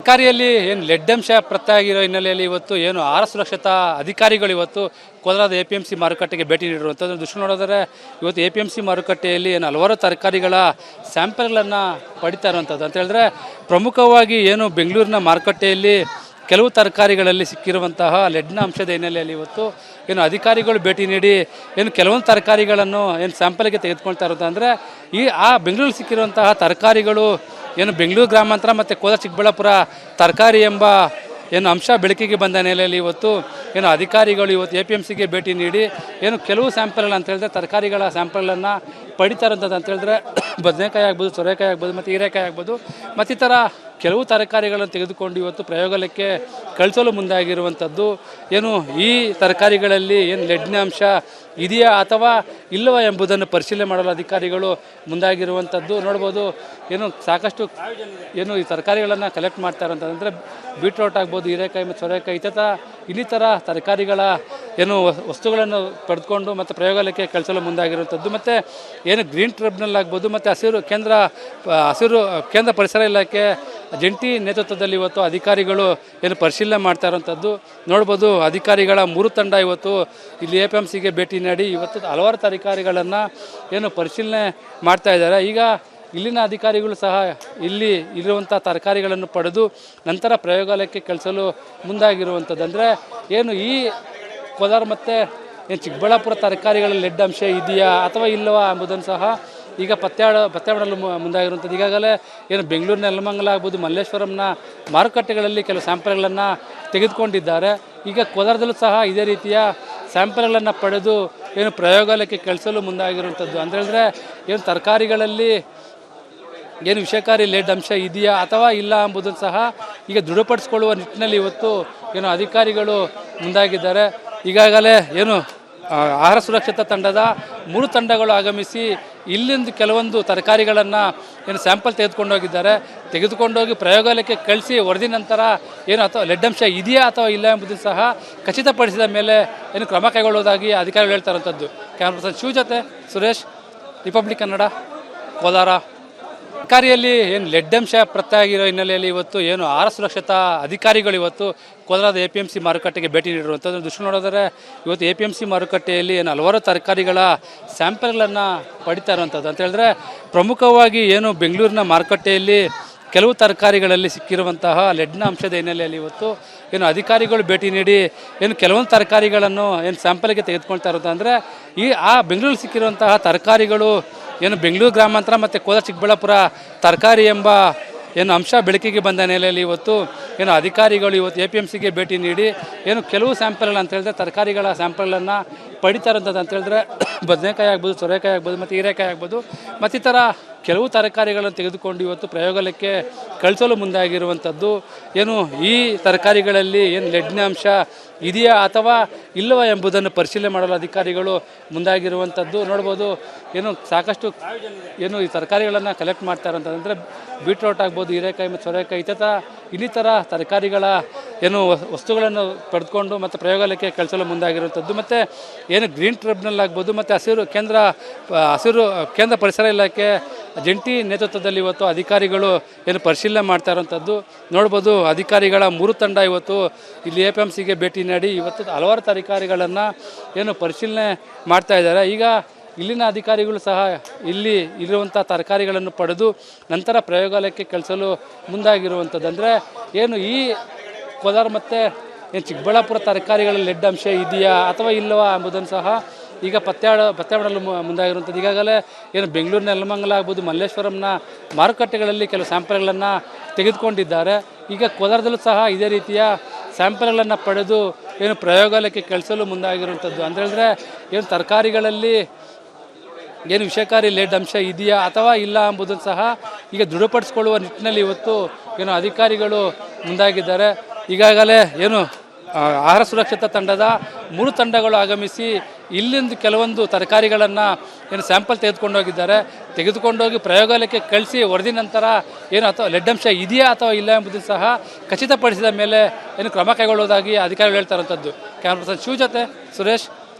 ತರಕಾರಿಯಲ್ಲಿ ಏನು ಲೆಡ್ ಅಂಶ ಪತ್ತೆ ಆಗಿರೋ ಹಿನ್ನೆಲೆಯಲ್ಲಿ ಇವತ್ತು ಏನು ಆಹಾರ ಸುರಕ್ಷತಾ ಅಧಿಕಾರಿಗಳು ಇವತ್ತು ಕೋಲಾರದ APMC ಮಾರುಕಟ್ಟೆಗೆ ಭೇಟಿ ನೀಡಿರುವಂಥದ್ದು ದೃಶ್ಯ ನೋಡಿದರೆ ಇವತ್ತು APMC ಮಾರುಕಟ್ಟೆಯಲ್ಲಿ ಏನು ಹಲವಾರು ತರಕಾರಿಗಳ ಸ್ಯಾಂಪಲ್ಗಳನ್ನು ಪಡಿತಾ ಇರುವಂಥದ್ದು ಅಂತ ಹೇಳಿದ್ರೆ ಪ್ರಮುಖವಾಗಿ ಏನು ಬೆಂಗಳೂರಿನ ಮಾರುಕಟ್ಟೆಯಲ್ಲಿ ಕೆಲವು ತರಕಾರಿಗಳಲ್ಲಿ ಸಿಕ್ಕಿರುವಂತಹ ಲೆಡ್ನ ಅಂಶದ ಹಿನ್ನೆಲೆಯಲ್ಲಿ ಇವತ್ತು ಏನು ಅಧಿಕಾರಿಗಳು ಭೇಟಿ ನೀಡಿ ಏನು ಕೆಲವೊಂದು ತರಕಾರಿಗಳನ್ನು ಏನು ಸ್ಯಾಂಪಲ್ಗೆ ತೆಗೆದುಕೊಳ್ತಾ ಇರೋದು ಅಂದರೆ ಬೆಂಗಳೂರಲ್ಲಿ ಸಿಕ್ಕಿರುವಂತಹ ತರಕಾರಿಗಳು ಏನು ಬೆಂಗಳೂರು ಗ್ರಾಮಾಂತರ ಮತ್ತು ಕೋಲಾರ ಚಿಕ್ಕಬಳ್ಳಾಪುರ ತರಕಾರಿ ಎಂಬ ಏನು ಅಂಶ ಬೆಳಕಿಗೆ ಬಂದ ಹಿನ್ನೆಲೆಯಲ್ಲಿ ಇವತ್ತು ಏನು ಅಧಿಕಾರಿಗಳು ಇವತ್ತು APMCಗೆ ಭೇಟಿ ನೀಡಿ ಏನು ಕೆಲವು ಸ್ಯಾಂಪಲ್ಗಳು ಅಂತ ಹೇಳಿದ್ರೆ ತರಕಾರಿಗಳ ಸ್ಯಾಂಪಲ್ಗಳನ್ನು ಪಡಿತಾ ಇರೋಂಥದ್ದು ಅಂತ ಹೇಳಿದ್ರೆ ಬದನೆಕಾಯಿ ಆಗ್ಬೋದು, ಸೊರೆಕಾಯಿ ಆಗ್ಬೋದು ಮತ್ತು ಹೀರೆಕಾಯಿ ಆಗ್ಬೋದು ಮತ್ತಿತರ ಕೆಲವು ತರಕಾರಿಗಳನ್ನು ತೆಗೆದುಕೊಂಡು ಇವತ್ತು ಪ್ರಯೋಗಾಲಯಕ್ಕೆ ಕಳಿಸಲು ಮುಂದಾಗಿರುವಂಥದ್ದು. ಏನು ಈ ತರಕಾರಿಗಳಲ್ಲಿ ಏನು ಲೆಡ್ನ ಅಂಶ ಇದೆಯಾ ಅಥವಾ ಇಲ್ಲವಾ ಎಂಬುದನ್ನು ಪರಿಶೀಲನೆ ಮಾಡಲು ಅಧಿಕಾರಿಗಳು ಮುಂದಾಗಿರುವಂಥದ್ದು ನೋಡ್ಬೋದು. ಏನು ಸಾಕಷ್ಟು ಏನು ಈ ತರಕಾರಿಗಳನ್ನು ಕಲೆಕ್ಟ್ ಮಾಡ್ತಾ ಇರೋಂಥದ್ದು ಅಂದರೆ ಬೀಟ್ರೋಟ್ ಆಗ್ಬೋದು, ಹೀರೆಕಾಯಿ ಮತ್ತು ಸೊರೆಕಾಯಿ ಇನ್ನಿತರ ತರಕಾರಿಗಳ ಏನು ವಸ್ತುಗಳನ್ನು ಪಡೆದುಕೊಂಡು ಮತ್ತು ಪ್ರಯೋಗಾಲಯಕ್ಕೆ ಕಳಿಸಲು ಮುಂದಾಗಿರುವಂಥದ್ದು. ಮತ್ತು ಏನು ಗ್ರೀನ್ ಟ್ರಿಬ್ಯುನಲ್ ಆಗ್ಬೋದು ಮತ್ತು ಹಸಿರು ಕೇಂದ್ರ ಪರಿಸರ ಇಲಾಖೆ ಜಂಟಿ ನೇತೃತ್ವದಲ್ಲಿ ಇವತ್ತು ಅಧಿಕಾರಿಗಳು ಏನು ಪರಿಶೀಲನೆ ಮಾಡ್ತಾ ಇರೋಂಥದ್ದು ನೋಡ್ಬೋದು. ಅಧಿಕಾರಿಗಳ 3 ತಂಡ ಇವತ್ತು ಇಲ್ಲಿ APMCಗೆ ಭೇಟಿ ನೀಡಿ ಇವತ್ತು ಹಲವಾರು ತರಕಾರಿಗಳನ್ನು ಏನು ಪರಿಶೀಲನೆ ಮಾಡ್ತಾ ಇದ್ದಾರೆ. ಈಗ ಇಲ್ಲಿನ ಅಧಿಕಾರಿಗಳು ಸಹ ಇಲ್ಲಿ ಇರುವಂಥ ತರಕಾರಿಗಳನ್ನು ಪಡೆದು ನಂತರ ಪ್ರಯೋಗಾಲಯಕ್ಕೆ ಕಳಿಸಲು ಮುಂದಾಗಿರುವಂಥದ್ದು. ಅಂದರೆ ಏನು ಈ ಕೋಲಾರ ಮತ್ತು ಏನು ಚಿಕ್ಕಬಳ್ಳಾಪುರ ತರಕಾರಿಗಳ ಲೆಡ್ ಅಂಶ ಇದೆಯಾ ಅಥವಾ ಇಲ್ಲವಾ ಎಂಬುದನ್ನು ಸಹ ಈಗ ಪತ್ತೆ ಮಾಡಲು ಮುಂದಾಗಿರುವಂಥದ್ದು. ಈಗಾಗಲೇ ಏನು ಬೆಂಗಳೂರಿನ ನೆಲಮಂಗಲ ಆಗ್ಬೋದು, ಮಲ್ಲೇಶ್ವರಂನ ಮಾರುಕಟ್ಟೆಗಳಲ್ಲಿ ಕೆಲವು ಸ್ಯಾಂಪಲ್ಗಳನ್ನು ತೆಗೆದುಕೊಂಡಿದ್ದಾರೆ. ಈಗ ಕೋಲಾರದಲ್ಲೂ ಸಹ ಇದೇ ರೀತಿಯ ಸ್ಯಾಂಪಲ್ಗಳನ್ನು ಪಡೆದು ಏನು ಪ್ರಯೋಗಾಲಯಕ್ಕೆ ಕಳಿಸಲು ಮುಂದಾಗಿರುವಂಥದ್ದು. ಅಂತ ಹೇಳಿದ್ರೆ ಏನು ತರಕಾರಿಗಳಲ್ಲಿ ಏನು ವಿಷಕಾರಿ ಲೆಡ್ ಅಂಶ ಇದೆಯಾ ಅಥವಾ ಇಲ್ಲ ಎಂಬುದನ್ನು ಸಹ ಈಗ ದೃಢಪಡಿಸ್ಕೊಳ್ಳುವ ನಿಟ್ಟಿನಲ್ಲಿ ಇವತ್ತು ಏನು ಅಧಿಕಾರಿಗಳು ಮುಂದಾಗಿದ್ದಾರೆ. ಈಗಾಗಲೇ ಏನು ಆಹಾರ ಸುರಕ್ಷತಾ ತಂಡದ 3 ತಂಡಗಳು ಆಗಮಿಸಿ ಇಲ್ಲಿಂದ ಕೆಲವೊಂದು ತರಕಾರಿಗಳನ್ನು ಏನು ಸ್ಯಾಂಪಲ್ ತೆಗೆದುಕೊಂಡೋಗಿ ಪ್ರಯೋಗಾಲಯಕ್ಕೆ ಕಳಿಸಿ ವರದಿ ನಂತರ ಏನು ಅಥವಾ ಲೆಡ್ ಅಂಶ ಇದೆಯಾ ಅಥವಾ ಇಲ್ಲ ಎಂಬುದನ್ನು ಸಹ ಖಚಿತಪಡಿಸಿದ ಮೇಲೆ ಏನು ಕ್ರಮ ಕೈಗೊಳ್ಳುವುದಾಗಿ ಅಧಿಕಾರಿಗಳು ಹೇಳ್ತಾ ಇರುವಂಥದ್ದು. ಕ್ಯಾಮ್ರಾ ಪರ್ಸನ್ ಶಿವ ಜೊತೆ ಸುರೇಶ್, ರಿಪಬ್ಲಿಕ್ ಕನ್ನಡ, ಕೋಲಾರ. ತರಕಾರಿಯಲ್ಲಿ ಏನು ಲೆಡ್ ಅಂಶ ಪತ್ತೆ ಆಗಿರೋ ಹಿನ್ನೆಲೆಯಲ್ಲಿ ಇವತ್ತು ಏನು ಆಹಾರ ಸುರಕ್ಷತಾ ಅಧಿಕಾರಿಗಳು ಇವತ್ತು ಕೋಲಾರದ APMC ಮಾರುಕಟ್ಟೆಗೆ ಭೇಟಿ ನೀಡಿರುವಂಥದ್ದು ದೃಶ್ಯ ನೋಡಿದರೆ ಇವತ್ತು APMC ಮಾರುಕಟ್ಟೆಯಲ್ಲಿ ಏನು ಹಲವಾರು ತರಕಾರಿಗಳ ಸ್ಯಾಂಪಲ್ಗಳನ್ನು ಪಡಿತಾ ಇರುವಂಥದ್ದು ಅಂತ ಹೇಳಿದ್ರೆ ಪ್ರಮುಖವಾಗಿ ಏನು ಬೆಂಗಳೂರಿನ ಮಾರುಕಟ್ಟೆಯಲ್ಲಿ ಕೆಲವು ತರಕಾರಿಗಳಲ್ಲಿ ಸಿಕ್ಕಿರುವಂತಹ ಲೆಡ್ನ ಅಂಶದ ಹಿನ್ನೆಲೆಯಲ್ಲಿ ಇವತ್ತು ಏನು ಅಧಿಕಾರಿಗಳು ಭೇಟಿ ನೀಡಿ ಏನು ಕೆಲವೊಂದು ತರಕಾರಿಗಳನ್ನು ಏನು ಸ್ಯಾಂಪಲ್ಗೆ ತೆಗೆದುಕೊಳ್ತಾ ಇರೋದು ಅಂದರೆ ಬೆಂಗಳೂರಲ್ಲಿ ಸಿಕ್ಕಿರುವಂತಹ ತರಕಾರಿಗಳು ಏನು ಬೆಂಗಳೂರು ಗ್ರಾಮಾಂತರ ಮತ್ತು ಕೋಲಾರ ಚಿಕ್ಕಬಳ್ಳಾಪುರ ತರಕಾರಿ ಎಂಬ ಏನು ಅಂಶ ಬೆಳಕಿಗೆ ಬಂದ ಹಿನ್ನೆಲೆಯಲ್ಲಿ ಇವತ್ತು ಏನು ಅಧಿಕಾರಿಗಳು ಇವತ್ತು APMCಗೆ ಭೇಟಿ ನೀಡಿ ಏನು ಕೆಲವು ಸ್ಯಾಂಪಲ್ಗಳು ಅಂತ ಹೇಳಿದ್ರೆ ತರಕಾರಿಗಳ ಸ್ಯಾಂಪಲ್ಗಳನ್ನು ಪಡಿತಾ ಇರೋಂಥದ್ದು ಅಂತ ಹೇಳಿದ್ರೆ ಬದನೆಕಾಯಿ ಆಗ್ಬೋದು, ಸೊರೆಕಾಯಿ ಆಗ್ಬೋದು ಮತ್ತು ಹೀರೆಕಾಯಿ ಆಗ್ಬೋದು ಮತ್ತಿತರ ಕೆಲವು ತರಕಾರಿಗಳನ್ನು ತೆಗೆದುಕೊಂಡು ಇವತ್ತು ಪ್ರಯೋಗಾಲಯಕ್ಕೆ ಕಳಿಸಲು ಮುಂದಾಗಿರುವಂಥದ್ದು. ಏನು ಈ ತರಕಾರಿಗಳಲ್ಲಿ ಏನು ಲೆಡ್ನ ಅಂಶ ಇದೆಯಾ ಅಥವಾ ಇಲ್ಲವಾ ಎಂಬುದನ್ನು ಪರಿಶೀಲನೆ ಮಾಡಲು ಅಧಿಕಾರಿಗಳು ಮುಂದಾಗಿರುವಂಥದ್ದು ನೋಡ್ಬೋದು. ಏನು ಸಾಕಷ್ಟು ಏನು ಈ ತರಕಾರಿಗಳನ್ನು ಕಲೆಕ್ಟ್ ಮಾಡ್ತಾ ಇರೋಂಥದ್ದು ಅಂದರೆ ಬೀಟ್ರೋಟ್ ಆಗ್ಬೋದು, ಹೀರೆಕಾಯಿ ಮತ್ತು ಸೊರೆಕಾಯಿ ಇನ್ನಿತರ ತರಕಾರಿಗಳ ಏನು ವಸ್ತುಗಳನ್ನು ಪಡೆದುಕೊಂಡು ಮತ್ತು ಪ್ರಯೋಗಾಲಯಕ್ಕೆ ಕಳಿಸಲು ಮುಂದಾಗಿರುವಂಥದ್ದು. ಮತ್ತು ಏನು ಗ್ರೀನ್ ಟ್ರಿಬ್ಯುನಲ್ ಆಗ್ಬೋದು ಮತ್ತು ಕೇಂದ್ರ ಪರಿಸರ ಇಲಾಖೆ ಜಂಟಿ ನೇತೃತ್ವದಲ್ಲಿ ಇವತ್ತು ಅಧಿಕಾರಿಗಳು ಏನು ಪರಿಶೀಲನೆ ಮಾಡ್ತಾ ಇರೋಂಥದ್ದು ನೋಡ್ಬೋದು. ಅಧಿಕಾರಿಗಳ 3 ತಂಡ ಇವತ್ತು ಇಲ್ಲಿ APMCಗೆ ಭೇಟಿ ನೀಡಿ ಇವತ್ತು ಹಲವಾರು ತರಕಾರಿಗಳನ್ನು ಏನು ಪರಿಶೀಲನೆ ಮಾಡ್ತಾ ಇದ್ದಾರೆ. ಈಗ ಇಲ್ಲಿನ ಅಧಿಕಾರಿಗಳು ಸಹ ಇಲ್ಲಿ ಇರುವಂಥ ತರಕಾರಿಗಳನ್ನು ಪಡೆದು ನಂತರ ಪ್ರಯೋಗಾಲಯಕ್ಕೆ ಕಳಿಸಲು ಮುಂದಾಗಿರುವಂಥದ್ದು. ಅಂದರೆ ಏನು ಈ ಕೋಲಾರ ಮತ್ತು ಏನು ಚಿಕ್ಕಬಳ್ಳಾಪುರ ತರಕಾರಿಗಳ ಲೆಡ್ ಅಂಶ ಇದೆಯಾ ಅಥವಾ ಇಲ್ಲವಾ ಎಂಬುದನ್ನು ಸಹ ಈಗ ಪತ್ತೆ ಮಾಡಲು ಮುಂದಾಗಿರುವಂಥದ್ದು. ಈಗಾಗಲೇ ಏನು ಬೆಂಗಳೂರಿನ ನೆಲಮಂಗಲ ಆಗ್ಬೋದು, ಮಲ್ಲೇಶ್ವರಂನ ಮಾರುಕಟ್ಟೆಗಳಲ್ಲಿ ಕೆಲವು ಸ್ಯಾಂಪಲ್ಗಳನ್ನು ತೆಗೆದುಕೊಂಡಿದ್ದಾರೆ. ಈಗ ಕೋಲಾರದಲ್ಲೂ ಸಹ ಇದೇ ರೀತಿಯ ಸ್ಯಾಂಪಲ್ಗಳನ್ನು ಪಡೆದು ಏನು ಪ್ರಯೋಗಾಲಯಕ್ಕೆ ಕಳಿಸಲು ಮುಂದಾಗಿರುವಂಥದ್ದು. ಅಂತ ಹೇಳಿದ್ರೆ ಏನು ತರಕಾರಿಗಳಲ್ಲಿ ಏನು ವಿಷಕಾರಿ ಲೆಡ್ ಅಂಶ ಇದೆಯಾ ಅಥವಾ ಇಲ್ಲ ಎಂಬುದನ್ನು ಸಹ ಈಗ ದೃಢಪಡಿಸ್ಕೊಳ್ಳುವ ನಿಟ್ಟಿನಲ್ಲಿ ಇವತ್ತು ಏನು ಅಧಿಕಾರಿಗಳು ಮುಂದಾಗಿದ್ದಾರೆ. ಈಗಾಗಲೇ ಏನು ಆಹಾರ ಸುರಕ್ಷತಾ ತಂಡದ 3 ತಂಡಗಳು ಆಗಮಿಸಿ ಇಲ್ಲಿಂದ ಕೆಲವೊಂದು ತರಕಾರಿಗಳನ್ನು ಏನು ಸ್ಯಾಂಪಲ್ ತೆಗೆದುಕೊಂಡೋಗಿ ಪ್ರಯೋಗಾಲಯಕ್ಕೆ ಕಳಿಸಿ ವರದಿ ನಂತರ ಏನು ಅಥವಾ ಲೆಡ್ ಅಂಶ ಇದೆಯಾ ಅಥವಾ ಇಲ್ಲ ಎಂಬುದನ್ನು ಸಹ ಖಚಿತಪಡಿಸಿದ ಮೇಲೆ ಏನು ಕ್ರಮ ಕೈಗೊಳ್ಳುವುದಾಗಿ ಅಧಿಕಾರಿಗಳು ಹೇಳ್ತಾ ಇರುವಂಥದ್ದು. ಕ್ಯಾಮ್ರಾ ಪರ್ಸನ್ ಶಿವ ಜೊತೆ ಸುರೇಶ್,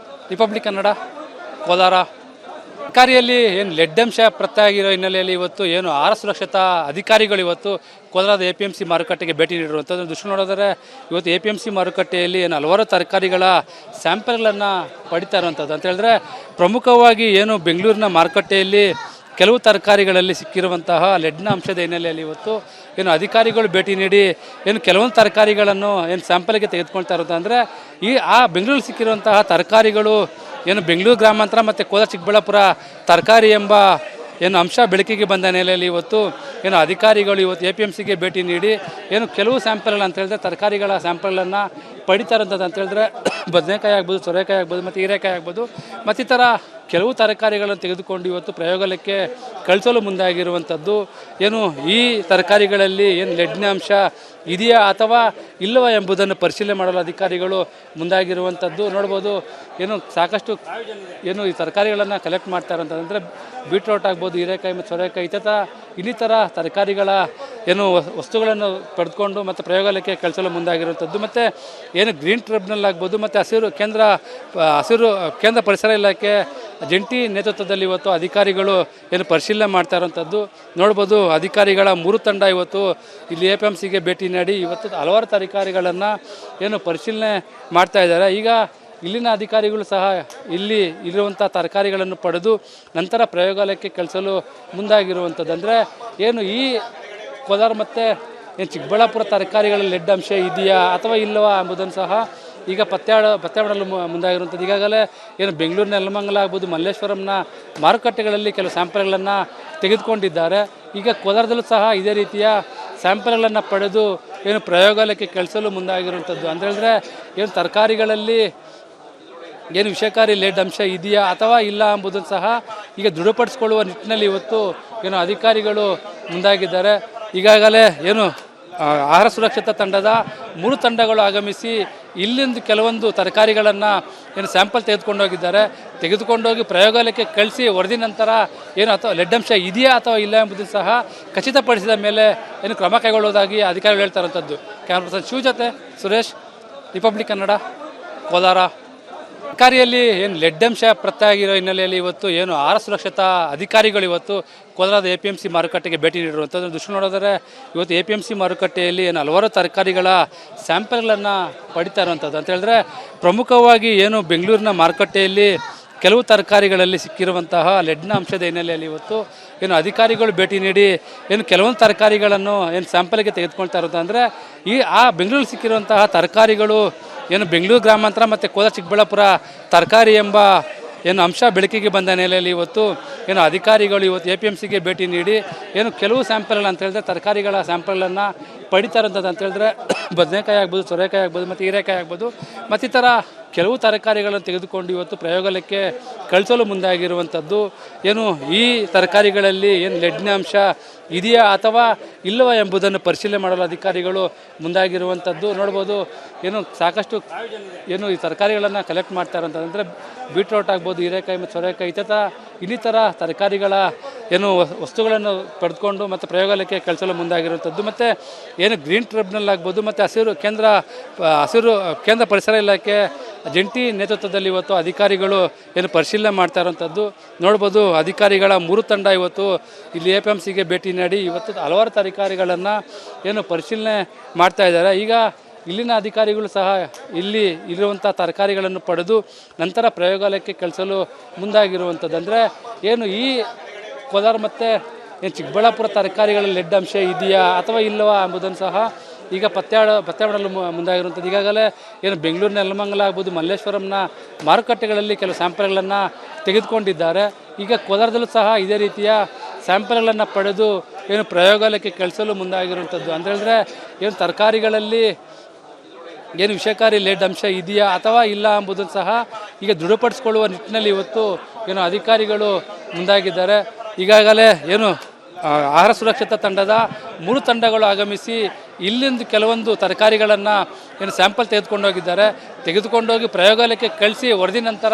ರಿಪಬ್ಲಿಕ್ ಕನ್ನಡ, ಕೋಲಾರ. ತರಕಾರಿಯಲ್ಲಿ ಏನು ಲೆಡ್ ಅಂಶ ಪತ್ತೆ ಆಗಿರೋ ಹಿನ್ನೆಲೆಯಲ್ಲಿ ಇವತ್ತು ಏನು ಆಹಾರ ಸುರಕ್ಷತಾ ಅಧಿಕಾರಿಗಳು ಇವತ್ತು ಕೋಲಾರದ APMC ಮಾರುಕಟ್ಟೆಗೆ ಭೇಟಿ ನೀಡಿರುವಂಥದ್ದು ದೃಶ್ಯ ನೋಡಿದರೆ ಇವತ್ತು APMC ಮಾರುಕಟ್ಟೆಯಲ್ಲಿ ಏನು ಹಲವಾರು ತರಕಾರಿಗಳ ಸ್ಯಾಂಪಲ್ಗಳನ್ನು ಪಡಿತಾ ಇರುವಂಥದ್ದು ಅಂತ ಹೇಳಿದ್ರೆ ಪ್ರಮುಖವಾಗಿ ಏನು ಬೆಂಗಳೂರಿನ ಮಾರುಕಟ್ಟೆಯಲ್ಲಿ ಕೆಲವು ತರಕಾರಿಗಳಲ್ಲಿ ಸಿಕ್ಕಿರುವಂತಹ ಲೆಡ್ನ ಅಂಶದ ಹಿನ್ನೆಲೆಯಲ್ಲಿ ಇವತ್ತು ಏನು ಅಧಿಕಾರಿಗಳು ಭೇಟಿ ನೀಡಿ ಏನು ಕೆಲವೊಂದು ತರಕಾರಿಗಳನ್ನು ಏನು ಸ್ಯಾಂಪಲ್ಗೆ ತೆಗೆದುಕೊಳ್ತಾ ಇರೋದು ಅಂದರೆ ಬೆಂಗಳೂರಲ್ಲಿ ಸಿಕ್ಕಿರುವಂತಹ ತರಕಾರಿಗಳು ಏನು ಬೆಂಗಳೂರು ಗ್ರಾಮಾಂತರ ಮತ್ತು ಕೋಲಾರ ಚಿಕ್ಕಬಳ್ಳಾಪುರ ತರಕಾರಿ ಎಂಬ ಏನು ಅಂಶ ಬೆಳಕಿಗೆ ಬಂದ ಹಿನ್ನೆಲೆಯಲ್ಲಿ ಇವತ್ತು ಏನು ಅಧಿಕಾರಿಗಳು ಇವತ್ತು APMCಗೆ ಭೇಟಿ ನೀಡಿ ಏನು ಕೆಲವು ಸ್ಯಾಂಪಲ್ಗಳು ಅಂತ ಹೇಳಿದ್ರೆ ತರಕಾರಿಗಳ ಸ್ಯಾಂಪಲ್ಗಳನ್ನು ಪಡಿತಾ ಇರೋಂಥದ್ದು ಅಂತ ಹೇಳಿದ್ರೆ ಬದನೆಕಾಯಿ ಆಗ್ಬೋದು, ಸೋರೆಕಾಯಿ ಆಗ್ಬೋದು ಮತ್ತು ಹೀರೆಕಾಯಿ ಆಗ್ಬೋದು ಮತ್ತಿತರ ಕೆಲವು ತರಕಾರಿಗಳನ್ನು ತೆಗೆದುಕೊಂಡು ಇವತ್ತು ಪ್ರಯೋಗಾಲಯಕ್ಕೆ ಕಳಿಸಲು ಮುಂದಾಗಿರುವಂಥದ್ದು. ಏನು ಈ ತರಕಾರಿಗಳಲ್ಲಿ ಏನು ಲೆಡ್ನ ಅಂಶ ಇದೆಯಾ ಅಥವಾ ಇಲ್ಲವಾ ಎಂಬುದನ್ನು ಪರಿಶೀಲನೆ ಮಾಡಲು ಅಧಿಕಾರಿಗಳು ಮುಂದಾಗಿರುವಂಥದ್ದು ನೋಡ್ಬೋದು. ಏನು ಸಾಕಷ್ಟು ಏನು ಈ ತರಕಾರಿಗಳನ್ನು ಕಲೆಕ್ಟ್ ಮಾಡ್ತಾ ಇರೋಂಥದ್ದು ಅಂದರೆ ಬೀಟ್ರೋಟ್ ಆಗ್ಬೋದು, ಹೀರೆಕಾಯಿ ಮತ್ತು ಸೋರೆಕಾಯಿ ಇನ್ನಿತರ ತರಕಾರಿಗಳ ಏನು ವಸ್ತುಗಳನ್ನು ಪಡೆದುಕೊಂಡು ಮತ್ತು ಪ್ರಯೋಗಾಲಯಕ್ಕೆ ಕಳಿಸಲು ಮುಂದಾಗಿರುವಂಥದ್ದು. ಮತ್ತು ಏನು ಗ್ರೀನ್ ಟ್ರಿಬ್ಯುನಲ್ ಆಗ್ಬೋದು ಮತ್ತು ಹಸಿರು ಕೇಂದ್ರ ಪರಿಸರ ಇಲಾಖೆ ಜಂಟಿ ನೇತೃತ್ವದಲ್ಲಿ ಇವತ್ತು ಅಧಿಕಾರಿಗಳು ಏನು ಪರಿಶೀಲನೆ ಮಾಡ್ತಾ ಇರೋಂಥದ್ದು ನೋಡ್ಬೋದು. ಅಧಿಕಾರಿಗಳ 3 ತಂಡ ಇವತ್ತು ಇಲ್ಲಿ APMCಗೆ ಭೇಟಿ ನೀಡಿ ಇವತ್ತು ಹಲವಾರು ತರಕಾರಿಗಳನ್ನು ಏನು ಪರಿಶೀಲನೆ ಮಾಡ್ತಾ ಇದ್ದಾರೆ. ಈಗ ಇಲ್ಲಿನ ಅಧಿಕಾರಿಗಳು ಸಹ ಇಲ್ಲಿ ಇರುವಂಥ ತರಕಾರಿಗಳನ್ನು ಪಡೆದು ನಂತರ ಪ್ರಯೋಗಾಲಯಕ್ಕೆ ಕಳಿಸಲು ಮುಂದಾಗಿರುವಂಥದ್ದು. ಅಂದರೆ ಏನು ಈ ಕೋಲಾರ ಮತ್ತು ಏನು ಚಿಕ್ಕಬಳ್ಳಾಪುರ ತರಕಾರಿಗಳಲ್ಲಿ ಲೆಡ್ ಅಂಶ ಇದೆಯಾ ಅಥವಾ ಇಲ್ಲವಾ ಎಂಬುದನ್ನು ಸಹ ಈಗ ಪತ್ತೆ ಮಾಡಲು ಮುಂದಾಗಿರುವಂಥದ್ದು. ಈಗಾಗಲೇ ಏನು ಬೆಂಗಳೂರಿನ ನೆಲಮಂಗಲ ಆಗ್ಬೋದು, ಮಲ್ಲೇಶ್ವರಂನ ಮಾರುಕಟ್ಟೆಗಳಲ್ಲಿ ಕೆಲವು ಸ್ಯಾಂಪಲ್ಗಳನ್ನು ತೆಗೆದುಕೊಂಡಿದ್ದಾರೆ. ಈಗ ಕೋಲಾರದಲ್ಲೂ ಸಹ ಇದೇ ರೀತಿಯ ಸ್ಯಾಂಪಲ್ಗಳನ್ನು ಪಡೆದು ಏನು ಪ್ರಯೋಗಾಲಯಕ್ಕೆ ಕಳಿಸಲು ಮುಂದಾಗಿರುವಂಥದ್ದು. ಅಂತ ಹೇಳಿದ್ರೆ ಏನು ತರಕಾರಿಗಳಲ್ಲಿ ಏನು ವಿಷಕಾರಿ ಲೆಡ್ ಅಂಶ ಇದೆಯಾ ಅಥವಾ ಇಲ್ಲ ಎಂಬುದನ್ನು ಸಹ ಈಗ ದೃಢಪಡಿಸಿಕೊಳ್ಳುವ ನಿಟ್ಟಿನಲ್ಲಿ ಇವತ್ತು ಏನು ಅಧಿಕಾರಿಗಳು ಮುಂದಾಗಿದ್ದಾರೆ. ಈಗಾಗಲೇ ಏನು ಆಹಾರ ಸುರಕ್ಷತಾ ತಂಡದ 3 ತಂಡಗಳು ಆಗಮಿಸಿ ಇಲ್ಲಿಂದ ಕೆಲವೊಂದು ತರಕಾರಿಗಳನ್ನು ಏನು ಸ್ಯಾಂಪಲ್ ತೆಗೆದುಕೊಂಡೋಗಿ ಪ್ರಯೋಗಾಲಯಕ್ಕೆ ಕಳಿಸಿ ವರದಿ ನಂತರ ಏನು ಅಥವಾ ಲೆಡ್ ಅಂಶ ಇದೆಯಾ ಅಥವಾ ಇಲ್ಲ ಎಂಬುದನ್ನು ಸಹ ಖಚಿತಪಡಿಸಿದ ಮೇಲೆ ಏನು ಕ್ರಮ ಕೈಗೊಳ್ಳುವುದಾಗಿ ಅಧಿಕಾರಿಗಳು ಹೇಳ್ತಾ ಇರುವಂಥದ್ದು. ಕ್ಯಾಮ್ರಾ ಪರ್ಸನ್ ಶಿವ ಜೊತೆ ಸುರೇಶ್, ರಿಪಬ್ಲಿಕ್ ಕನ್ನಡ, ಕೋಲಾರ. ತರಕಾರಿಯಲ್ಲಿ ಏನು ಲೆಡ್ ಅಂಶ ಪತ್ತೆ ಆಗಿರೋ ಹಿನ್ನೆಲೆಯಲ್ಲಿ ಇವತ್ತು ಏನು ಆಹಾರ ಸುರಕ್ಷತಾ ಅಧಿಕಾರಿಗಳು ಇವತ್ತು ಕೋಲಾರದ APMC ಮಾರುಕಟ್ಟೆಗೆ ಭೇಟಿ ನೀಡಿರುವಂಥದ್ದು ದೃಶ್ಯ ನೋಡಿದರೆ ಇವತ್ತು APMC ಮಾರುಕಟ್ಟೆಯಲ್ಲಿ ಏನು ಹಲವಾರು ತರಕಾರಿಗಳ ಸ್ಯಾಂಪಲ್ಗಳನ್ನು ಪಡಿತಾ ಇರುವಂಥದ್ದು ಅಂತ ಹೇಳಿದ್ರೆ ಪ್ರಮುಖವಾಗಿ ಏನು ಬೆಂಗಳೂರಿನ ಮಾರುಕಟ್ಟೆಯಲ್ಲಿ ಕೆಲವು ತರಕಾರಿಗಳಲ್ಲಿ ಸಿಕ್ಕಿರುವಂತಹ ಲೆಡ್ನ ಅಂಶದ ಹಿನ್ನೆಲೆಯಲ್ಲಿ ಇವತ್ತು ಏನು ಅಧಿಕಾರಿಗಳು ಭೇಟಿ ನೀಡಿ ಏನು ಕೆಲವೊಂದು ತರಕಾರಿಗಳನ್ನು ಏನು ಸ್ಯಾಂಪಲ್ಗೆ ತೆಗೆದುಕೊಳ್ತಾ ಇರೋದು ಅಂದರೆ ಬೆಂಗಳೂರಲ್ಲಿ ಸಿಕ್ಕಿರುವಂತಹ ತರಕಾರಿಗಳು ಏನು ಬೆಂಗಳೂರು ಗ್ರಾಮಾಂತರ ಮತ್ತು ಕೋಲಾರ ಚಿಕ್ಕಬಳ್ಳಾಪುರ ತರಕಾರಿ ಎಂಬ ಏನು ಅಂಶ ಬೆಳಕಿಗೆ ಬಂದ ಹಿನ್ನೆಲೆಯಲ್ಲಿ ಇವತ್ತು ಏನು ಅಧಿಕಾರಿಗಳು ಇವತ್ತು APMCಗೆ ಭೇಟಿ ನೀಡಿ ಏನು ಕೆಲವು ಸ್ಯಾಂಪಲ್ಗಳು ಅಂತ ಹೇಳಿದ್ರೆ ತರಕಾರಿಗಳ ಸ್ಯಾಂಪಲ್ಗಳನ್ನು ಪಡಿತಾ ಇರೋಂಥದ್ದು ಅಂತ ಹೇಳಿದ್ರೆ ಬದನೆಕಾಯಿ ಆಗ್ಬೋದು, ಸೋರೆಕಾಯಿ ಆಗ್ಬೋದು ಮತ್ತು ಹೀರೆಕಾಯಿ ಆಗ್ಬೋದು ಮತ್ತಿತರ ಕೆಲವು ತರಕಾರಿಗಳನ್ನು ತೆಗೆದುಕೊಂಡು ಇವತ್ತು ಪ್ರಯೋಗಾಲಯಕ್ಕೆ ಕಳಿಸಲು ಮುಂದಾಗಿರುವಂಥದ್ದು. ಏನು ಈ ತರಕಾರಿಗಳಲ್ಲಿ ಏನು ಲೆಡ್ನ ಅಂಶ ಇದೆಯಾ ಅಥವಾ ಇಲ್ಲವಾ ಎಂಬುದನ್ನು ಪರಿಶೀಲನೆ ಮಾಡಲು ಅಧಿಕಾರಿಗಳು ಮುಂದಾಗಿರುವಂಥದ್ದು ನೋಡ್ಬೋದು. ಏನು ಸಾಕಷ್ಟು ಏನು ಈ ತರಕಾರಿಗಳನ್ನು ಕಲೆಕ್ಟ್ ಮಾಡ್ತಾ ಇರೋಂಥದ್ದು ಅಂದರೆ ಬೀಟ್ರೋಟ್ ಆಗ್ಬೋದು, ಹೀರೆಕಾಯಿ ಮತ್ತು ಸೋರೆಕಾಯಿ ಇನ್ನಿತರ ತರಕಾರಿಗಳ ಏನು ವಸ್ತುಗಳನ್ನು ಪಡೆದುಕೊಂಡು ಮತ್ತು ಪ್ರಯೋಗಾಲಯಕ್ಕೆ ಕಳಿಸಲು ಮುಂದಾಗಿರುವಂಥದ್ದು. ಮತ್ತು ಏನು ಗ್ರೀನ್ ಟ್ರಿಬ್ಯುನಲ್ ಆಗ್ಬೋದು ಮತ್ತು ಕೇಂದ್ರ ಪರಿಸರ ಇಲಾಖೆ ಜಂಟಿ ನೇತೃತ್ವದಲ್ಲಿ ಇವತ್ತು ಅಧಿಕಾರಿಗಳು ಏನು ಪರಿಶೀಲನೆ ಮಾಡ್ತಾ ಇರೋಂಥದ್ದು ನೋಡ್ಬೋದು. ಅಧಿಕಾರಿಗಳ 3 ತಂಡ ಇವತ್ತು ಇಲ್ಲಿ APMCಗೆ ಭೇಟಿ ನೀಡಿ ಇವತ್ತು ಹಲವಾರು ತರಕಾರಿಗಳನ್ನು ಏನು ಪರಿಶೀಲನೆ ಮಾಡ್ತಾ ಇದ್ದಾರೆ. ಈಗ ಇಲ್ಲಿನ ಅಧಿಕಾರಿಗಳು ಸಹ ಇಲ್ಲಿ ಇರುವಂಥ ತರಕಾರಿಗಳನ್ನು ಪಡೆದು ನಂತರ ಪ್ರಯೋಗಾಲಯಕ್ಕೆ ಕಳಿಸಲು ಮುಂದಾಗಿರುವಂಥದ್ದು. ಅಂದರೆ ಏನು ಈ ಕೋಲಾರ ಮತ್ತು ಏನು ಚಿಕ್ಕಬಳ್ಳಾಪುರ ತರಕಾರಿಗಳಲ್ಲಿ ಲೆಡ್ ಅಂಶ ಇದೆಯಾ ಅಥವಾ ಇಲ್ಲವಾ ಎಂಬುದನ್ನು ಸಹ ಈಗ ಪತ್ತೆ ಮಾಡಲು ಮುಂದಾಗಿರುವಂಥದ್ದು. ಈಗಾಗಲೇ ಏನು ಬೆಂಗಳೂರಿನ ನೆಲಮಂಗಲ ಆಗ್ಬೋದು, ಮಲ್ಲೇಶ್ವರಂನ ಮಾರುಕಟ್ಟೆಗಳಲ್ಲಿ ಕೆಲವು ಸ್ಯಾಂಪಲ್ಗಳನ್ನು ತೆಗೆದುಕೊಂಡಿದ್ದಾರೆ. ಈಗ ಕೋಲಾರದಲ್ಲೂ ಸಹ ಇದೇ ರೀತಿಯ ಸ್ಯಾಂಪಲ್ಗಳನ್ನು ಪಡೆದು ಏನು ಪ್ರಯೋಗಾಲಯಕ್ಕೆ ಕಳಿಸಲು ಮುಂದಾಗಿರುವಂಥದ್ದು. ಅಂತ ಹೇಳಿದ್ರೆ ಏನು ತರಕಾರಿಗಳಲ್ಲಿ ಏನು ವಿಷಕಾರಿ ಲೆಡ್ ಅಂಶ ಇದೆಯಾ ಅಥವಾ ಇಲ್ಲ ಎಂಬುದನ್ನು ಸಹ ಈಗ ದೃಢಪಡಿಸಿಕೊಳ್ಳುವ ನಿಟ್ಟಿನಲ್ಲಿ ಇವತ್ತು ಏನು ಅಧಿಕಾರಿಗಳು ಮುಂದಾಗಿದ್ದಾರೆ. ಈಗಾಗಲೇ ಏನು ಆಹಾರ ಸುರಕ್ಷತಾ ತಂಡದ 3 ತಂಡಗಳು ಆಗಮಿಸಿ ಇಲ್ಲಿಂದ ಕೆಲವೊಂದು ತರಕಾರಿಗಳನ್ನು ಏನು ಸ್ಯಾಂಪಲ್ ತೆಗೆದುಕೊಂಡೋಗಿ ಪ್ರಯೋಗಾಲಯಕ್ಕೆ ಕಳಿಸಿ ವರದಿ ನಂತರ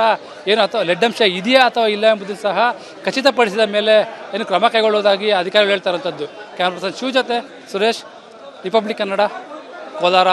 ಏನು ಅಥವಾ ಲೆಡ್ ಅಂಶ ಇದೆಯಾ ಅಥವಾ ಇಲ್ಲ ಎಂಬುದನ್ನು ಸಹ ಖಚಿತಪಡಿಸಿದ ಮೇಲೆ ಏನು ಕ್ರಮ ಕೈಗೊಳ್ಳುವುದಾಗಿ ಅಧಿಕಾರಿಗಳು ಹೇಳ್ತಾ ಇರುವಂಥದ್ದು. ಕ್ಯಾಮ್ರಾ ಪರ್ಸನ್ ಶಿವ ಜೊತೆ ಸುರೇಶ್, ರಿಪಬ್ಲಿಕ್ ಕನ್ನಡ, ಕೋಲಾರ.